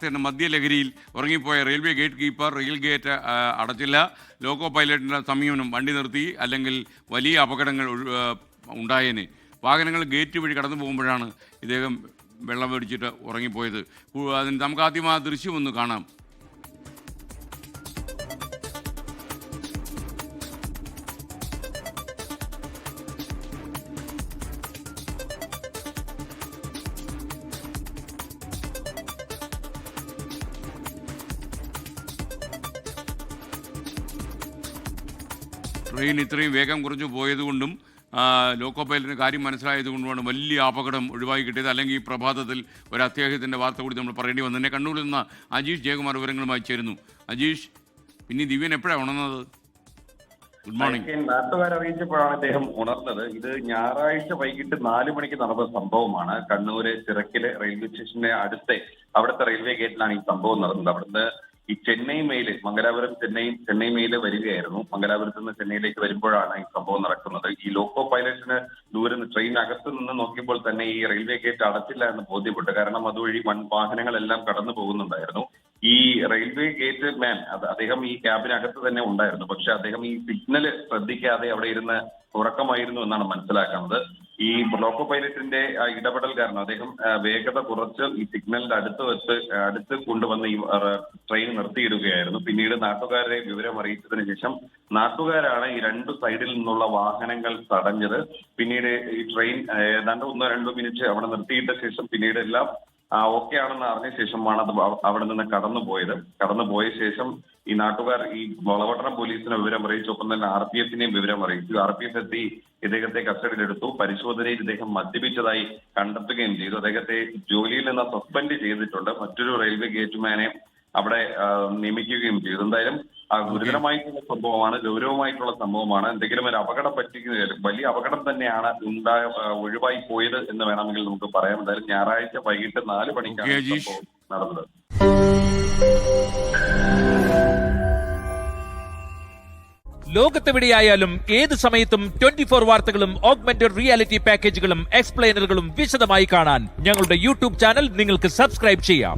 മദ്യലഹരിയിൽ ഉറങ്ങിപ്പോയ railway gate keeper rail gate അടച്ചില്ല. ലോക്കോ പൈലറ്റിൻ്റെ സമീപനം വണ്ടി നിർത്തി, അല്ലെങ്കിൽ വലിയ അപകടങ്ങൾ ഉണ്ടായേനെ. വാഹനങ്ങൾ ഗേറ്റ് വഴി കടന്നു പോകുമ്പോഴാണ് ഇദ്ദേഹം വെള്ളം മേടിച്ചിട്ട് ഉറങ്ങിപ്പോയത്. അതിന് നമുക്ക് ആദ്യം ആ ദൃശ്യം ഒന്ന് കാണാം. ട്രെയിൻ ഇത്രയും വേഗം കുറഞ്ഞു പോയതുകൊണ്ടും ലോക്കോ പൈലറ്റിന് കാര്യം മനസ്സിലായതുകൊണ്ടുമാണ് വലിയ അപകടം ഒഴിവായി കിട്ടിയത്. അല്ലെങ്കിൽ ഈ പ്രഭാതത്തിൽ ഒരു അത്യാഹിതത്തിൻ്റെ വാർത്ത കൂടി നമ്മൾ പറയേണ്ടി വന്നു. തന്നെ കണ്ണൂരിൽ നിന്ന് അജീഷ് ജയകുമാർ വിവരങ്ങളുമായി ചേരുന്നു. അജീഷ്, പിന്നെ ദിവ്യൻ എപ്പോഴാണ് ഉണർന്നത്? Good morning. നാട്ടുകാർ അറിയിച്ചപ്പോഴാണ് അദ്ദേഹം ഉണർന്നത്. ഇത് ഞായറാഴ്ച വൈകിട്ട് 4 മണിക്ക് നടന്ന സംഭവമാണ്. കണ്ണൂര് ചിറക്കില് റെയിൽവേ സ്റ്റേഷന്റെ അവിടുത്തെ റെയിൽവേ ഗേറ്റിലാണ് ഈ സംഭവം നടന്നത്. അവിടുന്ന് ഈ ചെന്നൈ മെയിൽ, മംഗലാപുരം ചെന്നൈ മെയിൽ വരികയായിരുന്നു. മംഗലാപുരത്ത് നിന്ന് ചെന്നൈയിലേക്ക് വരുമ്പോഴാണ് ഈ സംഭവം നടക്കുന്നത്. ഈ ലോക്കോ പൈലറ്റിന് ദൂരെ ട്രെയിനകത്ത് നിന്ന് നോക്കിയപ്പോൾ തന്നെ ഈ റെയിൽവേ ഗേറ്റ് അടച്ചില്ല എന്ന് ബോധ്യപ്പെട്ടു. കാരണം അതുവഴി വാഹനങ്ങളെല്ലാം കടന്നു പോകുന്നുണ്ടായിരുന്നു. ഈ റെയിൽവേ ഗേറ്റ് മാൻ അദ്ദേഹം ഈ ക്യാബിനകത്ത് തന്നെ ഉണ്ടായിരുന്നു. പക്ഷെ അദ്ദേഹം ഈ സിഗ്നല് ശ്രദ്ധിക്കാതെ അവിടെ ഇരുന്ന് ഉറക്കമായിരുന്നു എന്നാണ് മനസ്സിലാക്കുന്നത്. ഈ ലോക്കോ പൈലറ്റിന്റെ ഇടപെടൽ കാരണം അദ്ദേഹം വേഗത കുറച്ച് ഈ സിഗ്നലിന്റെ അടുത്ത് കൊണ്ടുവന്ന് ഈ ട്രെയിൻ നിർത്തിയിടുകയായിരുന്നു. പിന്നീട് നാട്ടുകാരെ വിവരം അറിയിച്ചതിന് ശേഷം നാട്ടുകാരാണ് ഈ 2 സൈഡിൽ നിന്നുള്ള വാഹനങ്ങൾ തടഞ്ഞത്. പിന്നീട് ഈ ട്രെയിൻ ഏതാണ്ട് 1-2 മിനിറ്റ് അവിടെ നിർത്തിയിട്ട ശേഷം പിന്നീട് എല്ലാം ഓക്കെ ആണെന്ന് അറിഞ്ഞ ശേഷമാണ് അത് അവിടെ നിന്ന് കടന്നുപോയ ശേഷം ഈ നാട്ടുകാർ ഈ വളവട്ടണം പോലീസിനെ വിവരം അറിയിച്ചു. ഒപ്പം തന്നെ RPF-നെയും വിവരം അറിയിച്ചു. RPF എത്തി ഇദ്ദേഹത്തെ കസ്റ്റഡിയിലെടുത്തു. പരിശോധനയിൽ ഇദ്ദേഹം മദ്യപിച്ചതായി കണ്ടെത്തുകയും ചെയ്തു. അദ്ദേഹത്തെ ജോലിയിൽ നിന്ന് സസ്പെൻഡ് ചെയ്തിട്ടുണ്ട്. മറ്റൊരു റെയിൽവേ ഗേറ്റ്മാനെ അവിടെ നിയമിക്കുകയും ചെയ്തു. എന്തായാലും ഗുരുതരമായിട്ടുള്ള സംഭവമാണ്, ഗൗരവമായിട്ടുള്ള സംഭവമാണ്. എന്തെങ്കിലും ഒരു അപകടം പറ്റിക്കുന്ന വലിയ അപകടം തന്നെയാണ് ഒഴിവായി പോയത് എന്ന് വേണമെങ്കിൽ നമുക്ക് പറയാം. എന്തായാലും ഞായറാഴ്ച വൈകിട്ട് 4 മണിക്കാണ് സംഭവം നടന്നത്. ലോകത്തെവിടെയായാലും ഏത് സമയത്തും 24 വാർത്തകളും ഓഗ്മെന്റഡ് റിയാലിറ്റി പാക്കേജുകളും എക്സ്പ്ലെയിനറുകളും വിശദമായി കാണാൻ ഞങ്ങളുടെ യൂട്യൂബ് ചാനൽ നിങ്ങൾക്ക് സബ്സ്ക്രൈബ് ചെയ്യാം.